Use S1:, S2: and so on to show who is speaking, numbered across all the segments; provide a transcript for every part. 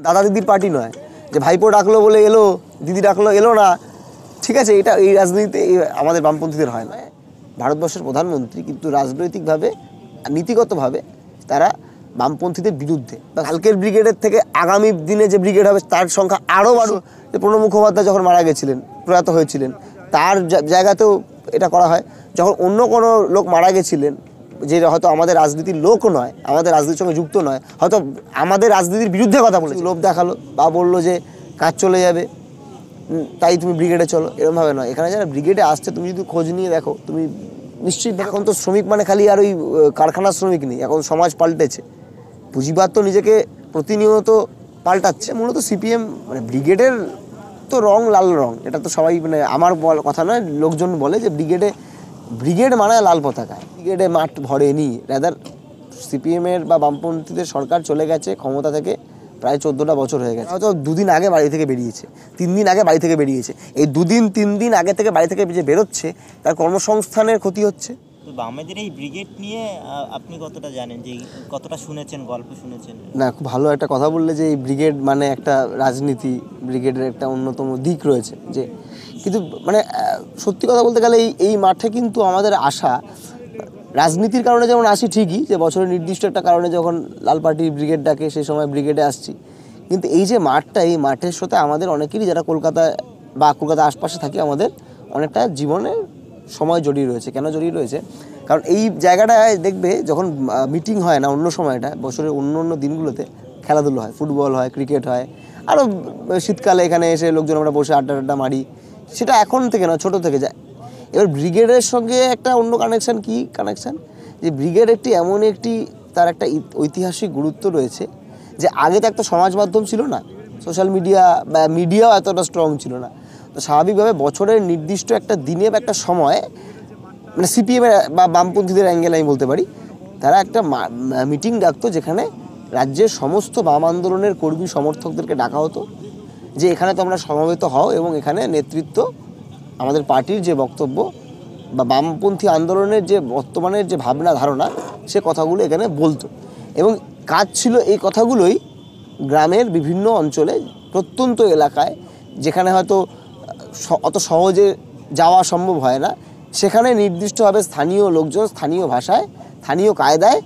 S1: দাদা দিদির পার্টি নয় যে ভাইপো ডাকলো বলে এলো, দিদি ডাকলো এলো না, ঠিক আছে। এটা এই রাজনীতিতে আমাদের বামপন্থীদের হয় না। ভারতবর্ষের প্রধানমন্ত্রী কিন্তু রাজনৈতিকভাবে নীতিগতভাবে তারা বামপন্থীদের বিরুদ্ধে। কালকের ব্রিগেডের থেকে আগামী দিনে যে ব্রিগেড হবে তার সংখ্যা আরও বাড়ুক। যে প্রণব মুখোপাধ্যায় যখন মারা গেছিলেন, প্রয়াত হয়েছিলেন, তার জায়গাতেও এটা করা হয়। যখন অন্য কোনো লোক মারা গেছিলেন যে হয়তো আমাদের রাজনীতির লোক নয়, আমাদের রাজনীতির সঙ্গে যুক্ত নয়, হয়তো আমাদের রাজনীতির বিরুদ্ধে কথা বলেছে, লোভ দেখালো বা বললো যে কাজ চলে যাবে তাই তুমি ব্রিগেডে চলো, এরকমভাবে নয়। এখানে যারা ব্রিগেডে আসছে তুমি যদি খোঁজ নিয়ে দেখো, তুমি নিশ্চয়ই এখন তো শ্রমিক মানে খালি আর ওই কারখানার শ্রমিক নেই, এখন সমাজ পাল্টেছে, পুঁজিবাদ তো নিজেকে প্রতিনিয়ত পাল্টাচ্ছে। মূলত সিপিএম মানে ব্রিগেডের তো রং লাল রং, এটা তো সবাই মানে আমার কথা নয়, লোকজন বলে যে ব্রিগেড মানে লাল পতাকা, ব্রিগেডে মাঠ ভরেনি। রাদার সিপিএমের বা বামপন্থীদের সরকার চলে গেছে ক্ষমতা থেকে প্রায় 14টা বছর হয়ে গেছে। হয়তো 2 দিন আগে বাড়ি থেকে বেরিয়েছে, 3 দিন আগে বাড়ি থেকে বেরিয়েছে। এই 2 দিন 3 দিন আগে থেকে বাড়ি থেকে যে বেরোচ্ছে তার কর্মসংস্থানের ক্ষতি হচ্ছে।
S2: বামেদের এই ব্রিগেড নিয়ে আপনি কতটা জানেন, যে কতটা শুনেছেন, গল্প শুনেছেন?
S1: না, খুব ভালো একটা কথা বললে যে এই ব্রিগেড মানে একটা রাজনীতি, ব্রিগেডের একটা অন্যতম দিক রয়েছে। যে কিন্তু মানে সত্যি কথা বলতে গেলে এই মাঠে কিন্তু আমাদের আশা রাজনীতির কারণে যেমন আসি ঠিকই, যে বছরের নির্দিষ্ট একটা কারণে যখন লাল পার্টির ব্রিগেড ডাকে সেই সময় ব্রিগেডে আসছি, কিন্তু এই যে মাঠটা, এই মাঠের সাথে আমাদের অনেকেরই যারা কলকাতায় বা কলকাতার আশপাশে থাকি আমাদের অনেকটা জীবনে সময় জড়িয়ে রয়েছে। কেন জড়িয়ে রয়েছে? কারণ এই জায়গাটায় দেখবে যখন মিটিং হয় না, অন্য সময়টা বছরের অন্য দিনগুলোতে খেলাধুলো হয়, ফুটবল হয়, ক্রিকেট হয়, আরও শীতকালে এখানে এসে লোকজন আমরা বসে আড্ডা মারি, সেটা এখন থেকে না, ছোটো থেকে যায়। এবার ব্রিগেডের সঙ্গে একটা অন্য কানেকশান, কি কানেকশান, যে ব্রিগেড এমন একটি তার একটা ঐতিহাসিক গুরুত্ব রয়েছে যে আগে তো একটা সমাজ মাধ্যম ছিল না, সোশ্যাল মিডিয়া বা মিডিয়াও এতটা স্ট্রং ছিল না। তো স্বাভাবিকভাবে বছরের নির্দিষ্ট একটা দিনে বা একটা সময় মানে সিপিএমের বা বামপন্থীদের অ্যাঙ্গেল আমি বলতে পারি, তারা একটা মিটিং ডাকতো যেখানে রাজ্যের সমস্ত বাম আন্দোলনের কর্মী সমর্থকদেরকে ডাকা হতো যে এখানে তোমরা সমবেত হও এবং এখানে নেতৃত্ব আমাদের পার্টির যে বক্তব্য বা বামপন্থী আন্দোলনের যে বর্তমানের যে ভাবনা ধারণা সে কথাগুলো এখানে বলতো। এবং কাজ ছিল এই কথাগুলোই গ্রামের বিভিন্ন অঞ্চলে, প্রত্যন্ত এলাকায় যেখানে হয়তো অত সহজে যাওয়া সম্ভব হয় না, সেখানে নির্দিষ্টভাবে স্থানীয় লোকজন স্থানীয় ভাষায় স্থানীয় কায়দায়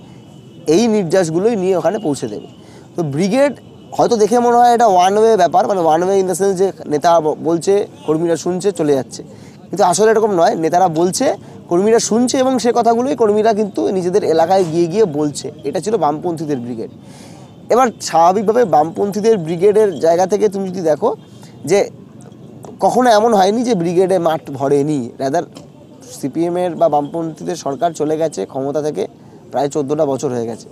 S1: এই নির্দেশগুলোই নিয়ে ওখানে পৌঁছে দেবে। তো ব্রিগেড হয়তো দেখে মনে হয় এটা ওয়ান ওয়ে ব্যাপার, মানে one way in the sense যে নেতা বলছে কর্মীরা শুনছে চলে যাচ্ছে, কিন্তু আসলে এরকম নয়। নেতারা বলছে, কর্মীরা শুনছে এবং সে কথাগুলোই কর্মীরা কিন্তু নিজেদের এলাকায় গিয়ে বলছে। এটা ছিল বামপন্থীদের ব্রিগেড। এবার স্বাভাবিকভাবে বামপন্থীদের ব্রিগেডের জায়গা থেকে তুমি যদি দেখো যে কখনো এমন হয়নি যে ব্রিগেডে মাঠ ভরেনি। রাদার সিপিএমের বা বামপন্থীদের সরকার চলে গেছে ক্ষমতা থেকে প্রায় 14টা বছর হয়ে গেছে।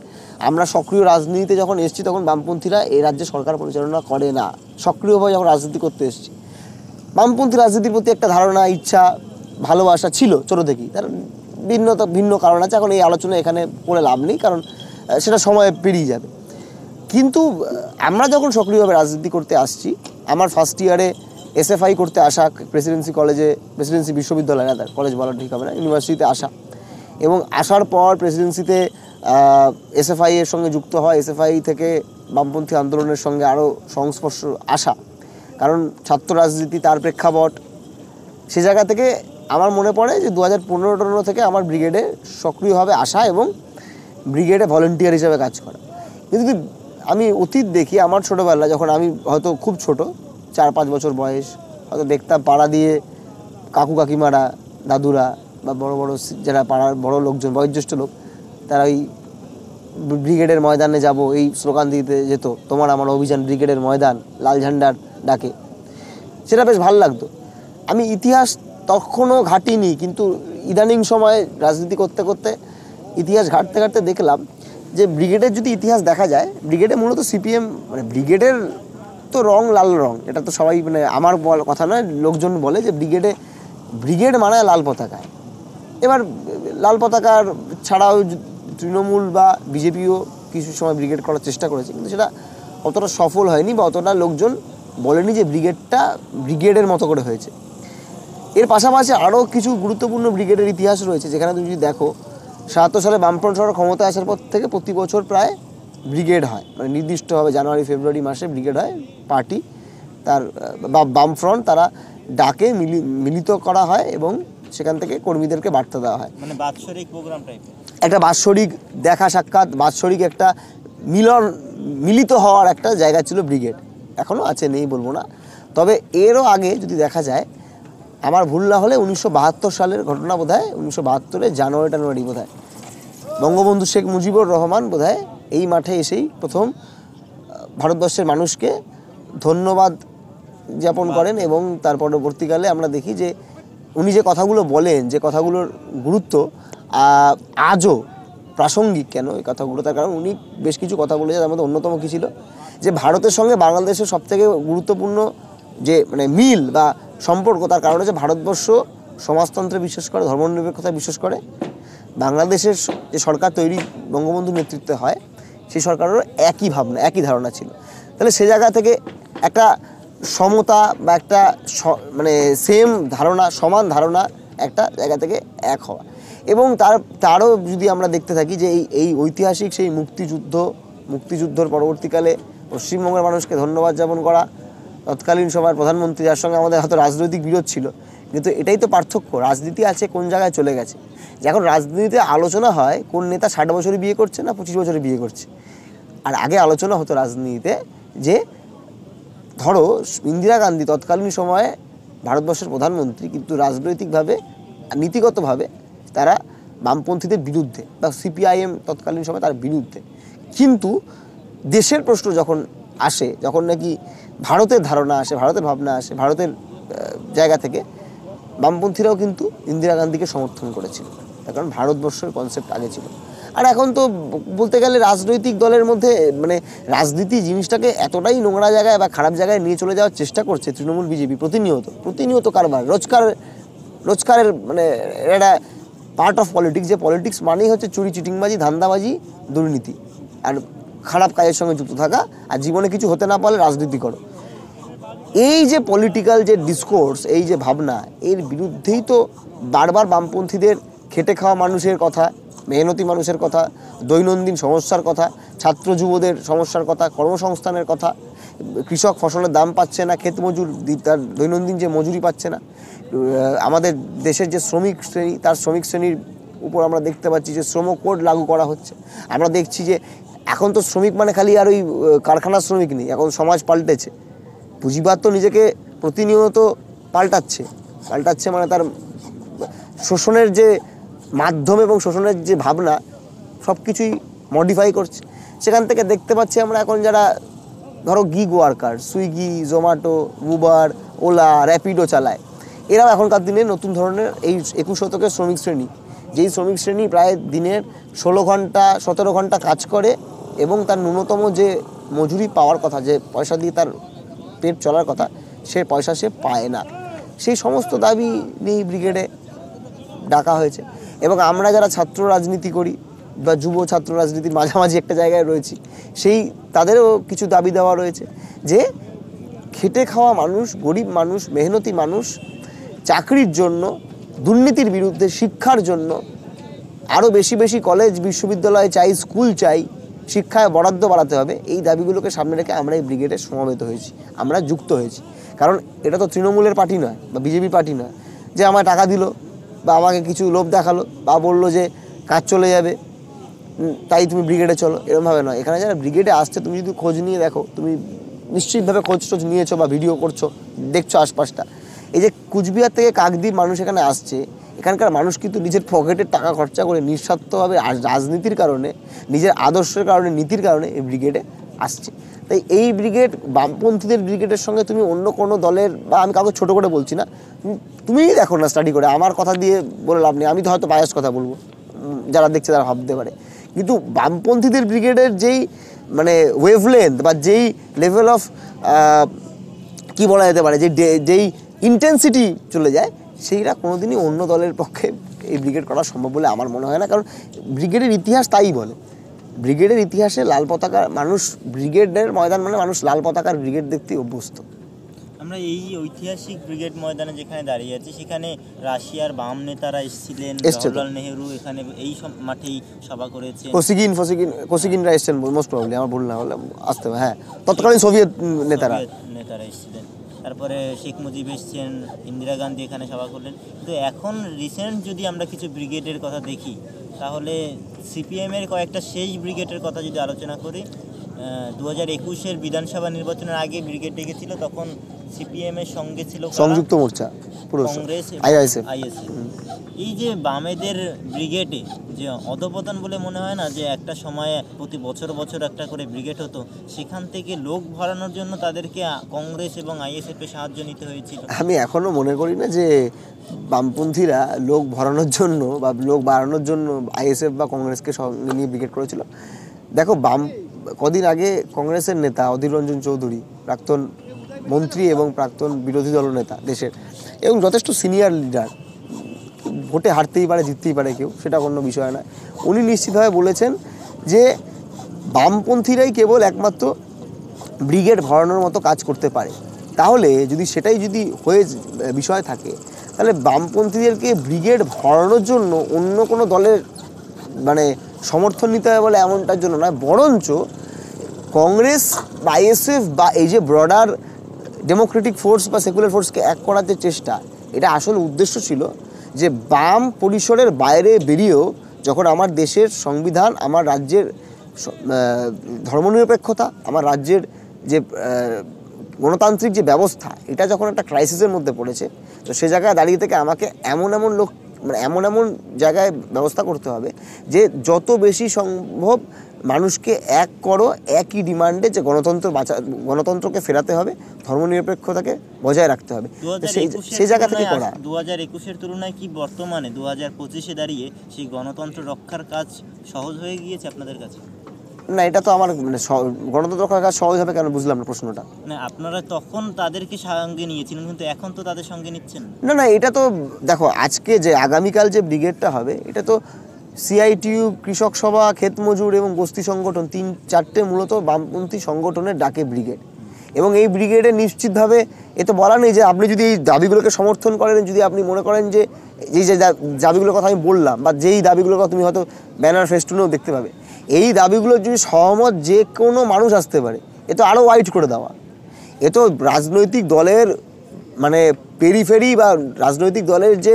S1: আমরা সক্রিয় রাজনীতিতে যখন এসেছি তখন বামপন্থীরা এই রাজ্যে সরকার পরিচালনা করে না। সক্রিয়ভাবে যখন রাজনীতি করতে এসেছি, বামপন্থী রাজনীতির প্রতি একটা ধারণা, ইচ্ছা, ভালোবাসা ছিল ছোটো থেকেই। তার ভিন্ন কারণ আছে, এখন এই আলোচনা এখানে করে লাভ নেই, কারণ সেটা সময় পেরিয়ে যাবে। কিন্তু আমরা যখন সক্রিয়ভাবে রাজনীতি করতে আসছি, আমার ফার্স্ট ইয়ারে এসএফআই করতে আসা, প্রেসিডেন্সি কলেজে, প্রেসিডেন্সি বিশ্ববিদ্যালয় না, তার কলেজ বলা ঠিক হবে না, ইউনিভার্সিটিতে আসা, এবং আসার পর প্রেসিডেন্সিতে এসএফআই এর সঙ্গে যুক্ত হয়, এসএফআই থেকে বামপন্থী আন্দোলনের সঙ্গে আরও সংস্পর্শ আসা, কারণ ছাত্র রাজনীতি তার প্রেক্ষাপট, সে জায়গা থেকে আমার মনে পড়ে যে 2015 থেকে আমার ব্রিগেডে সক্রিয়ভাবে আসা এবং ব্রিগেডে ভলেন্টিয়ার হিসেবে কাজ করা। কিন্তু আমি অতীত দেখি, আমার ছোটোবেলা যখন আমি হয়তো খুব ছোট, 4-5 বছর বয়স, হয়তো দেখতাম পাড়া দিয়ে কাকু কাকিমারা, দাদুরা বা বড় যারা পাড়ার বড় লোকজন, বয়োজ্যেষ্ঠ লোক, তারা ওই ব্রিগেডের ময়দানে যাব এই স্লোগান দিতে যেত, তোমার আমার অভিযান ব্রিগেডের ময়দান, লাল ঝান্ডার ডাকে। সেটা বেশ ভালো লাগতো। আমি ইতিহাস তখনও ঘাটিনি, কিন্তু ইদানিং সময় রাজনীতি করতে করতে ইতিহাস ঘাটতে দেখলাম যে ব্রিগেডের যদি ইতিহাস দেখা যায়, ব্রিগেডে মূলত সিপিএম মানে ব্রিগেডের তো রং লাল রং, এটা তো সবাই মানে আমার কথা নয়, লোকজন বলে যে ব্রিগেড মানে লাল পতাকা। এবার লাল পতাকার ছাড়াও তৃণমূল বা বিজেপিও কিছু সময় ব্রিগেড করার চেষ্টা করেছে, কিন্তু সেটা অতটা সফল হয়নি বা অতটা লোকজন বলেনি যে ব্রিগেডটা ব্রিগেডের মতো করে হয়েছে। এর পাশাপাশি আরও কিছু গুরুত্বপূর্ণ ব্রিগেডের ইতিহাস রয়েছে, যেখানে তুমি যদি দেখো 77 সালে বামফ্রন্ট সরকার ক্ষমতায় আসার পর থেকে প্রতি বছর প্রায় ব্রিগেড হয়, মানে নির্দিষ্টভাবে জানুয়ারি ফেব্রুয়ারি মাসে ব্রিগেড হয়, পার্টি তার বা বামফ্রন্ট তারা ডাকে মিলিত করা হয় এবং সেখান থেকে কর্মীদেরকে বার্তা দেওয়া হয়,
S2: মানে বাৎসরিক প্রোগ্রাম টাইপের
S1: একটা বাৎসরিক দেখা সাক্ষাৎ, বাৎসরিক একটা মিলিত হওয়ার একটা জায়গা ছিল ব্রিগেড। এখনও আছে, নেই বলবো না। তবে এরও আগে যদি দেখা যায়, আমার ভুল না হলে 1972 সালের ঘটনা বোধ হয়, 1972 জানুয়ারি বোধ হয়, বঙ্গবন্ধু শেখ মুজিবুর রহমান বোধ হয় এই মাঠে এসেই প্রথম ভারতবর্ষের মানুষকে ধন্যবাদ জ্ঞাপন করেন। এবং তার পরবর্তীকালে আমরা দেখি যে উনি যে কথাগুলো বলেন, যে কথাগুলোর গুরুত্ব আজও প্রাসঙ্গিক কেন এই কথাগুলো, তার কারণ উনি বেশ কিছু কথা বলেছে। তার মধ্যে অন্যতম কী ছিল যে ভারতের সঙ্গে বাংলাদেশের সবথেকে গুরুত্বপূর্ণ যে মানে মিল বা সম্পর্ক, তার কারণ হচ্ছে ভারতবর্ষ সমাজতন্ত্রে বিশ্বাস করে, ধর্মনিরপেক্ষতায় বিশ্বাস করে। বাংলাদেশের যে সরকার তৈরি বঙ্গবন্ধুর নেতৃত্বে হয়, সেই সরকারেরও একই ভাবনা, একই ধারণা ছিল। তাহলে সে জায়গা থেকে একটা সমতা বা একটা মানে সেম ধারণা, সমান ধারণা একটা জায়গা থেকে এক হওয়া। এবং তারও যদি আমরা দেখতে থাকি যে এই ঐতিহাসিক সেই মুক্তিযুদ্ধর পরবর্তীকালে পশ্চিমবঙ্গের মানুষকে ধন্যবাদ জ্ঞাপন করা, তৎকালীন সময়ের প্রধানমন্ত্রী, যার সঙ্গে আমাদের হয়তো রাজনৈতিক বিরোধ ছিল, কিন্তু এটাই তো পার্থক্য। রাজনীতি আছে কোন জায়গায় চলে গেছে। যখন রাজনীতিতে আলোচনা হয় কোন নেতা 60 বছরে বিয়ে করছে না 25 বছরে বিয়ে করছে, আর আগে আলোচনা হতো রাজনীতিতে যে ধরো ইন্দিরা গান্ধী তৎকালীন সময়ে ভারতবর্ষের প্রধানমন্ত্রী, কিন্তু রাজনৈতিকভাবে নীতিগতভাবে তারা বামপন্থীদের বিরুদ্ধে, বা সিপিআইএম তৎকালীন সময় তার বিরুদ্ধে। কিন্তু দেশের প্রশ্ন যখন আসে, যখন নাকি ভারতের ধারণা আসে, ভারতের ভাবনা আসে, ভারতের জায়গা থেকে, বামপন্থীরাও কিন্তু ইন্দিরা গান্ধীকে সমর্থন করেছিল, তার কারণ ভারতবর্ষের কনসেপ্ট আগে ছিল। আর এখন তো বলতে গেলে রাজনৈতিক দলের মধ্যে মানে রাজনীতি জিনিসটাকে এতটাই নোংরা জায়গায় বা খারাপ জায়গায় নিয়ে চলে যাওয়ার চেষ্টা করছে তৃণমূল বিজেপি প্রতিনিয়ত কারবার, রোজকারের মানে এটা পার্ট অফ পলিটিক্স। যে পলিটিক্স মানেই হচ্ছে চুরি, চিটিংবাজি, ধান্দাবাজি, দুর্নীতি আর খারাপ কাজের সঙ্গে যুক্ত থাকা, আর জীবনে কিছু হতে না পারলে রাজনীতি করো। এই যে পলিটিক্যাল যে ডিসকোর্স, এই যে ভাবনা, এর বিরুদ্ধেই তো বারবার বামপন্থীদের খেটে খাওয়া মানুষের কথা, মেহনতি মানুষের কথা, দৈনন্দিন সমস্যার কথা, ছাত্র যুবদের সমস্যার কথা, কর্মসংস্থানের কথা, কৃষক ফসলের দাম পাচ্ছে না, ক্ষেত মজুর তার দৈনন্দিন যে মজুরি পাচ্ছে না, আমাদের দেশের যে শ্রমিক শ্রেণী, তার শ্রমিক শ্রেণীর উপর আমরা দেখতে পাচ্ছি যে শ্রম কোড লাগু করা হচ্ছে। আমরা দেখছি যে এখন তো শ্রমিক মানে খালি আর ওই কারখানার শ্রমিক নেই, এখন সমাজ পাল্টেছে। পুঁজিবাদ তো নিজেকে প্রতিনিয়ত পাল্টাচ্ছে, মানে তার শোষণের যে মাধ্যম এবং শোষণের যে ভাবনা সব কিছুই মডিফাই করছে। সেখান থেকে দেখতে পাচ্ছি আমরা এখন যারা ধরো gig worker, Swiggy, Zomato, Uber, OLA, Rapido চালায়, এরাও এখনকার দিনে নতুন ধরনের এই 21 শতকের শ্রমিক শ্রেণী, যেই শ্রমিক শ্রেণী প্রায় দিনের 16 ঘন্টা 17 ঘন্টা কাজ করে এবং তার ন্যূনতম যে মজুরি পাওয়ার কথা, যে পয়সা দিয়ে তার পেট চলার কথা, সে পয়সা সে পায় না। সেই সমস্ত দাবি নিয়ে ব্রিগেডে ডাকা হয়েছে। এবং আমরা যারা ছাত্র রাজনীতি করি বা যুব ছাত্র রাজনীতির মাঝামাঝি একটা জায়গায় রয়েছি, তাদেরও কিছু দাবি দেওয়া রয়েছে যে খেটে খাওয়া মানুষ, গরিব মানুষ, মেহনতি মানুষ চাকরির জন্য, দুর্নীতির বিরুদ্ধে, শিক্ষার জন্য আরও বেশি কলেজ বিশ্ববিদ্যালয় চাই, স্কুল চাই, শিক্ষায় বরাদ্দ বাড়াতে হবে। এই দাবিগুলোকে সামনে রেখে আমরা এই ব্রিগেডে সমবেত হয়েছি, আমরা যুক্ত হয়েছি। কারণ এটা তো তৃণমূলের পার্টি নয় বা বিজেপি পার্টি নয় যে আমায় টাকা দিল বা আমাকে কিছু লোভ দেখালো বা বললো যে কাজ চলে যাবে তাই তুমি ব্রিগেডে চলো, এরকমভাবে নয়। এখানে যারা ব্রিগেডে আসছে, তুমি যদি খোঁজ নিয়ে দেখো, তুমি নিশ্চিতভাবে খোঁজ নিয়েছো বা ভিডিও করছো, দেখছো আশপাশটা, এই যে কুচবিহার থেকে কাকদ্বীপ মানুষ এখানে আসছে, এখানকার মানুষ কিন্তু নিজের পকেটের টাকা খরচা করে নিঃস্বার্থভাবে রাজনীতির কারণে, নিজের আদর্শের কারণে, নীতির কারণে এই ব্রিগেডে আসছে। তাই এই ব্রিগেড বামপন্থীদের ব্রিগেডের সঙ্গে তুমি অন্য কোনো দলের, বা আমি কাউকে ছোটো করে বলছি না, তুমিই দেখো না স্টাডি করে, আমার কথা দিয়ে বলে লাভ নেই, আমি তো হয়তো বায়াস কথা বলবো, যারা দেখছে তারা ভাবতে পারে। কিন্তু বামপন্থীদের ব্রিগেডের যেই মানে ওয়েভলেন্থ বা যেই লেভেল অফ কী বলা যেতে পারে, যেই ইন্টেন্সিটি চলে যায়, সেইটা কোনোদিনই অন্য দলের পক্ষে এই ব্রিগেড করা সম্ভব বলে আমার মনে হয় না। কারণ ব্রিগেডের ইতিহাস তাই বলে, ব্রিগেডের ইতিহাসে লাল পতাকা, মানুষ ব্রিগেডের ময়দান মানে মানুষ লাল পতাকার ব্রিগেড দেখতেই অভ্যস্ত।
S2: আমরা আমরা এই ঐতিহাসিক ব্রিগেড ময়দানে যেখানে দাঁড়িয়ে আছি, সেখানে রাশিয়ার বাম নেতারা এসেছিলেন, জওহরলাল নেহেরু এখানে এই মাঠেই সভা করেছেন।
S1: কোসিগিনরা এসেছেন মোস্ট প্রবাবলি, আমার ভুল না হলে আসতে হবে। হ্যাঁ, তৎকালীন সোভিয়েত নেতারা
S2: এসেছিলেন। তারপরে শেখ মুজিব এসছেন, ইন্দিরা গান্ধী এখানে সভা করলেন। কিন্তু এখন রিসেন্ট যদি আমরা কিছু ব্রিগেডের কথা দেখি, তাহলে সিপিএমের কয়েকটা শেষ ব্রিগেডের কথা যদি আলোচনা করি, 2021-এর বিধানসভা নির্বাচনের আগে ব্রিগেড ডেকেছিল, তখন সিপিএমের সঙ্গে ছিল
S1: সংযুক্ত মোর্চা, পুরো
S2: কংগ্রেস,
S1: আইএসএফ।
S2: এই যে বামেদের ব্রিগেডে যে অধপতন বলে মনে হয় না, যে একটা সময়ে প্রতি বছর বছর একটা করে ব্রিগেড হতো, সেখান থেকে লোক ভরানোর জন্য তাদেরকে কংগ্রেস এবং আইএসএফের সাহায্য নিতে হয়েছিল।
S1: আমি এখনো মনে করি না যে বামপন্থীরা লোক ভরানোর জন্য বা লোক বাড়ানোর জন্য আইএসএফ বা কংগ্রেসকে সঙ্গে নিয়ে ব্রিগেড করেছিল। দেখো, কদিন আগে কংগ্রেসের নেতা অধীর রঞ্জন চৌধুরী, প্রাক্তন মন্ত্রী এবং প্রাক্তন বিরোধী দলনেতা দেশের, এবং যথেষ্ট সিনিয়র লিডার, ভোটে হারতেই পারে জিততেই পারে কেউ, সেটা কোনো বিষয় নয়, উনি নিশ্চিতভাবে বলেছেন যে বামপন্থীরাই কেবল একমাত্র ব্রিগেড ভরানোর মতো কাজ করতে পারে। তাহলে সেটাই যদি বিষয় থাকে, তাহলে বামপন্থীদেরকে ব্রিগেড ভরানোর জন্য অন্য কোনো দলের মানে সমর্থন নিতে হবে বলে এমনটার জন্য নয়, বরঞ্চ কংগ্রেস বা আইএসএফ বা এই যে ব্রডার ডেমোক্রেটিক ফোর্স বা সেকুলার ফোর্সকে এক করার যে চেষ্টা, এটা আসল উদ্দেশ্য ছিল যে বাম পরিসরের বাইরে বেরিয়েও যখন আমার দেশের সংবিধান, আমার রাজ্যের ধর্মনিরপেক্ষতা, আমার রাজ্যের যে গণতান্ত্রিক যে ব্যবস্থা, এটা যখন একটা ক্রাইসিসের মধ্যে পড়েছে, তো সে জায়গায় দাঁড়িয়ে থেকে আমাকে এমন লোক মানে এমন জায়গায় ব্যবস্থা করতে হবে যে যত বেশি সম্ভব মানুষকে এক করো একই ডিমান্ডে, যে গণতন্ত্রকে ফেরাতে হবে, ধর্মনিরপেক্ষতাকে বজায় রাখতে হবে, সেই জায়গা থেকে করা।
S2: 2021-এর তুলনায় কি বর্তমানে 2025-এ দাঁড়িয়ে সেই গণতন্ত্র রক্ষার কাজ সহজ হয়ে গিয়েছে আপনাদের কাছে?
S1: না, এটা তো আমার মানে গণতন্ত্র রক্ষার কাজ সহজ হবে কেন, বুঝলাম না প্রশ্নটা।
S2: না, আপনারা তখন তাদেরকে সঙ্গে নিয়েছিলেন, কিন্তু এখন তো তাদের সঙ্গে নিচ্ছেন
S1: না। এটা তো দেখো, আজকে যে আগামীকাল যে ব্রিগেডটা হবে, এটা তো সিআইটিইউ, কৃষক সভা, ক্ষেত মজুর এবং বস্তি সংগঠন, 3-4টে মূলত বামপন্থী সংগঠনের ডাকে ব্রিগেড। এবং এই ব্রিগেডে নিশ্চিতভাবে এ তো বলা নেই যে আপনি যদি এই দাবিগুলোকে সমর্থন করেন, যদি আপনি মনে করেন যে এই যে দাবিগুলোর কথা আমি বললাম, বা যেই দাবিগুলোর কথা তুমি হয়তো ব্যানার ফেস্টুনেও দেখতে পাবে, এই দাবিগুলো যদি সহমত যে কোনো মানুষ আসতে পারে, এ তো আরও ওয়াইড করে দেওয়া। এ তো রাজনৈতিক দলের মানে পেরিফেরি বা রাজনৈতিক দলের যে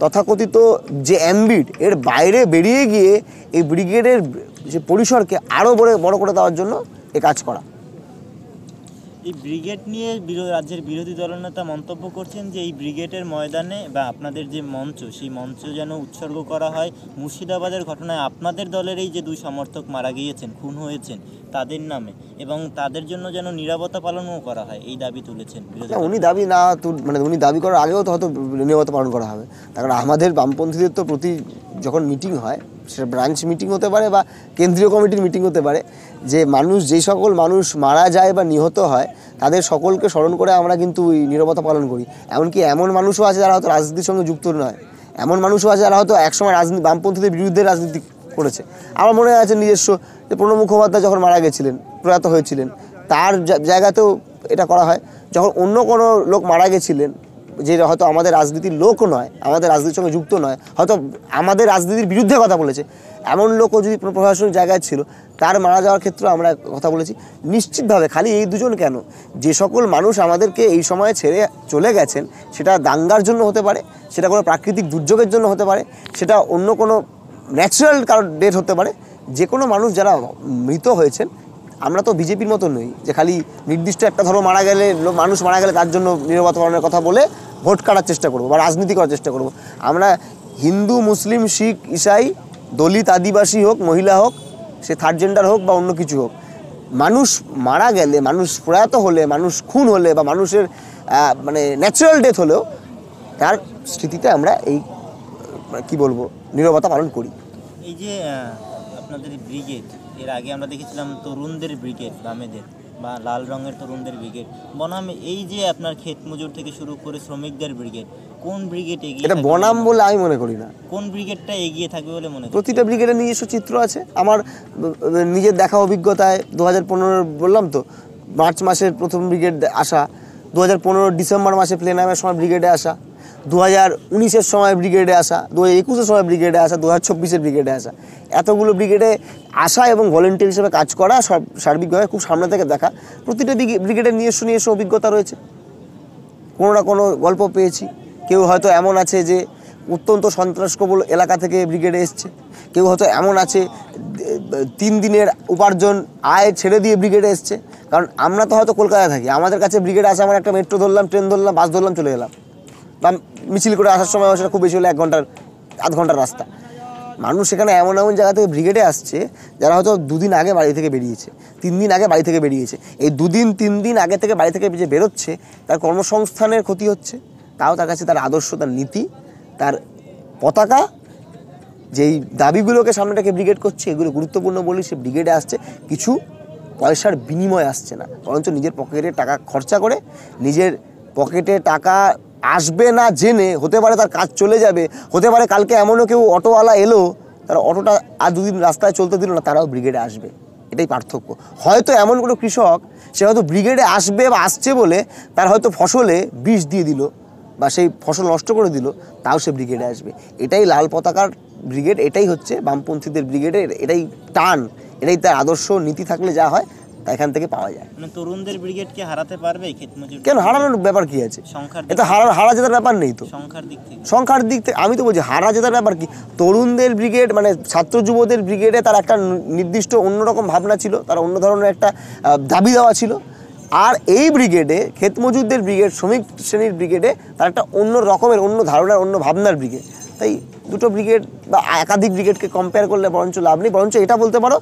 S1: তথাকথিত যে অ্যাম্বিট, এর বাইরে বেরিয়ে গিয়ে এই ব্রিগেডের যে পরিসরকে আরও বড় করে দেওয়ার জন্য এ কাজ করা।
S2: এই ব্রিগেড নিয়ে রাজ্যের বিরোধী দলনেতা মন্তব্য করছেন যে এই ব্রিগেডের ময়দানে বা আপনাদের যে মঞ্চ, সেই মঞ্চ যেন উৎসর্গ করা হয় মুর্শিদাবাদের ঘটনায় আপনাদের দলের এই যে 2 সমর্থক মারা গিয়েছেন, খুন হয়েছেন, তাদের নামে, এবং তাদের জন্য যেন নিরাপত্তা পালনও করা হয়, এই দাবি তুলেছেন।
S1: উনি দাবি না মানে উনি দাবি করার আগেও তো হয়তো নিরাপত্তা পালন করা হবে। তার কারণ আমাদের বামপন্থীদের তো প্রতি যখন মিটিং হয়, সেটা ব্রাঞ্চ মিটিং হতে পারে বা কেন্দ্রীয় কমিটির মিটিং হতে পারে, যে যেই সকল মানুষ মারা যায় বা নিহত হয়, তাদের সকলকে স্মরণ করে আমরা কিন্তু নিরাপত্তা পালন করি। এমনকি এমন মানুষও আছে যারা হয়তো রাজনীতির সঙ্গে যুক্ত নয়, এমন মানুষও আছে যারা হয়তো একসময় বামপন্থীদের বিরুদ্ধে রাজনীতি করেছে। আমার মনে আছে নিজস্ব যে প্রণব মুখোপাধ্যায় যখন মারা গেছিলেন, প্রয়াত হয়েছিলেন, তার জায়গাতেও এটা করা হয়। যখন অন্য কোনো লোক মারা গেছিলেন, যে হয়তো আমাদের রাজনীতির লোক নয়, আমাদের রাজনীতির সঙ্গে যুক্ত নয়, হয়তো আমাদের রাজনীতির বিরুদ্ধে কথা বলেছে, এমন লোকও যদি প্রশাসনিক জায়গায় ছিল, তার মারা যাওয়ার ক্ষেত্রে আমরা কথা বলেছি। নিশ্চিতভাবে খালি এই দুজন কেন, যে সকল মানুষ আমাদেরকে এই সময়ে ছেড়ে চলে গেছেন, সেটা দাঙ্গার জন্য হতে পারে, সেটা কোনো প্রাকৃতিক দুর্যোগের জন্য হতে পারে, সেটা অন্য কোনো ন্যাচারাল কারণ ডেথ হতে পারে, যে কোনো মানুষ যারা মৃত হয়েছেন, আমরা তো বিজেপির মতো নই যে খালি নির্দিষ্ট একটা ধর্ম মানুষ মারা গেলে তার জন্য নিরাপত্তা পালনের কথা বলে ভোট কাটার চেষ্টা করব বা রাজনীতি করার চেষ্টা করব। আমরা হিন্দু, মুসলিম, শিখ, ইসাই, দলিত, আদিবাসী হোক, মহিলা হোক, সে থার্ড জেন্ডার হোক বা অন্য কিছু হোক, মানুষ মারা গেলে, মানুষ প্রয়াত হলে, মানুষ খুন হলে বা মানুষের মানে ন্যাচারাল ডেথ হলেও তার স্মৃতিতে আমরা এই কি বলবো নীরবতা পালন করি।
S2: এই যে আপনাদের ব্রিগেড, এর আগে আমরা দেখেছিলাম তরুণদের ব্রিগেড, বামেদের বা লাল রঙের তরুণদের ব্রিগেড, বনাম এই যে আপনার ক্ষেত মজুর থেকে শুরু করে শ্রমিকদের ব্রিগেড, কোন ব্রিগেড এগিয়ে?
S1: এটা বনাম বলে আমি মনে করি না।
S2: কোন ব্রিগেডটা এগিয়ে থাকবে বলে মনে করি?
S1: প্রতিটা ব্রিগেডের নিজস্ব চিত্র আছে। আমার নিজের দেখা অভিজ্ঞতায় 2015 বললাম তো, মার্চ মাসের প্রথম ব্রিগেড আসা, ডিসেম্বর মাসে প্লেনামের সময় ব্রিগেডে আসা, 2019-এর সময় ব্রিগেডে আসা, 2021-এর সময় ব্রিগেডে আসা, 2024-এর ব্রিগেডে আসা, এতগুলো ব্রিগেডে আসা এবং ভলেন্টিয়ার হিসেবে কাজ করা, সব সার্বিকভাবে খুব সামনে থেকে দেখা। প্রতিটা ব্রিগেডের নিজস্ব অভিজ্ঞতা রয়েছে, কোনো না কোনো গল্প পেয়েছি। কেউ হয়তো এমন আছে যে অত্যন্ত সন্ত্রাসকবল এলাকা থেকে ব্রিগেডে এসছে, কেউ হয়তো এমন আছে 3 দিনের উপার্জন আয় ছেড়ে দিয়ে ব্রিগেডে এসছে। কারণ আমরা তো হয়তো কলকাতায় থাকি, আমাদের কাছে ব্রিগেডে আসা আমার একটা মেট্রো ধরলাম, ট্রেন ধরলাম, বাস ধরলাম, চলে গেলাম, বা মিছিল করে আসার সময় সেটা খুব বেশি হলে 1 ঘন্টার রাস্তা। মানুষ এখানে এমন জায়গা থেকে ব্রিগেডে আসছে যারা হয়তো 2 দিন আগে বাড়ি থেকে বেরিয়েছে, 3 দিন আগে বাড়ি থেকে বেরিয়েছে। এই 2 দিন 3 দিন আগে থেকে বাড়ি থেকে যে বেরোচ্ছে তার কর্মসংস্থানের ক্ষতি হচ্ছে, তাও তার কাছে তার আদর্শ, তার নীতি, তার পতাকা, যেই দাবিগুলোকে সামনে রেখে ব্রিগেড করছে, এগুলো গুরুত্বপূর্ণ বলেই সে ব্রিগেডে আসছে। কিছু পয়সার বিনিময়ে আসছে না, বরঞ্চ নিজের পকেটে টাকা খরচা করে, নিজের পকেটে টাকা আসবে না জেনে, হতে পারে তার কাজ চলে যাবে, হতে পারে কালকে এমনও কেউ অটোওয়ালা এলো, তার অটোটা আর 2 দিন রাস্তায় চলতে দিল না, তারাও ব্রিগেডে আসবে। এটাই পার্থক্য। হয়তো এমন কোনো কৃষক, সে হয়তো ব্রিগেডে আসবে বা আসছে বলে তার হয়তো ফসলে বিষ দিয়ে দিল বা সেই ফসল নষ্ট করে দিল, তাও সে ব্রিগেডে আসবে। এটাই লাল পতাকার ব্রিগেড, এটাই হচ্ছে বামপন্থীদের ব্রিগেডের, এটাই টান, এটাই তার আদর্শ নীতি থাকলে যা হয় তা এখান থেকে পাওয়া যায়।
S2: মানে তরুণদের ব্রিগেডকে হারাতে পারবে ক্ষেতমজুর?
S1: কেন হারানোর ব্যাপার কি আছে?
S2: সংখ্যার
S1: এটা হারা জেতার ব্যাপার নেই তো। সংখ্যার দিক থেকে আমি তো বলছি হারা জেতার ব্যাপার কি। তরুণদের ব্রিগেড মানে ছাত্র যুবদের ব্রিগেডে তার একটা নির্দিষ্ট অন্যরকম ভাবনা ছিল, তার অন্য ধরনের একটা দাবি দেওয়া ছিল। আর এই ব্রিগেডে ক্ষেতমজুরদের ব্রিগেড, শ্রমিক শ্রেণীর ব্রিগেডে তার একটা অন্য রকমের, অন্য ধারণার, অন্য ভাবনার ব্রিগেড। তাই দুটো ব্রিগেড বা একাধিক ব্রিগেডকে কম্পেয়ার করলে বরঞ্চ লাভ নেই। বরঞ্চ এটা বলতে পারো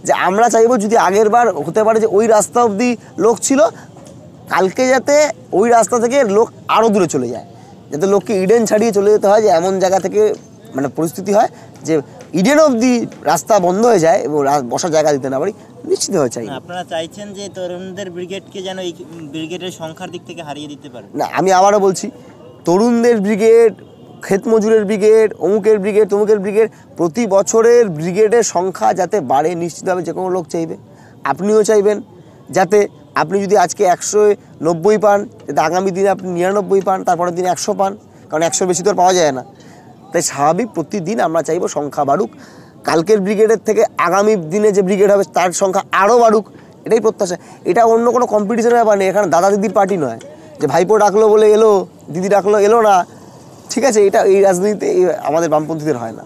S1: যে আমরা চাইবো যদি আগের বার হতে পারে যে ওই রাস্তা অবধি লোক ছিল, কালকে যাতে ওই রাস্তা থেকে লোক আরও দূরে চলে যায়, যাতে লোককে ইডেন ছাড়িয়ে চলে যেতে হয়, যে এমন জায়গা থেকে মানে পরিস্থিতি হয় যে ইডেন অবধি রাস্তা বন্ধ হয়ে যায় এবং বসার জায়গা দিতে না পারি, নিশ্চিত হয়ে চাই।
S2: আপনারা চাইছেন যে তরুণদের ব্রিগেডকে যেন এই ব্রিগেডের সংখ্যার দিক থেকে হারিয়ে দিতে পারে?
S1: না, আমি আবারও বলছি, তরুণদের ব্রিগেড, ক্ষেতমজুরের ব্রিগেড, অমুকের ব্রিগেড, তমুকের ব্রিগেড, প্রতি বছরের ব্রিগেডের সংখ্যা যাতে বাড়ে নিশ্চিতভাবে যে কোনো লোক চাইবে। আপনিও চাইবেন যাতে আপনি যদি আজকে 190 পান, যাতে আগামী দিনে আপনি 99 পান, তারপরের দিনে 100 পান, কারণ 100 বেশি তো আর পাওয়া যায় না। তাই স্বাভাবিক প্রতিদিন আমরা চাইবো সংখ্যা বাড়ুক, কালকের ব্রিগেডের থেকে আগামী দিনে যে ব্রিগেড হবে তার সংখ্যা আরও বাড়ুক, এটাই প্রত্যাশা। এটা অন্য কোনো কম্পিটিশনের ব্যাপার নেই। এখানে দাদা দিদির পার্টি নয় যে ভাইপো ডাকলো বলে এলো, দিদি ডাকলো এলো না। ঠিক আছে, এটা এই রাজনীতিতে আমাদের বামপন্থীদের হয় না।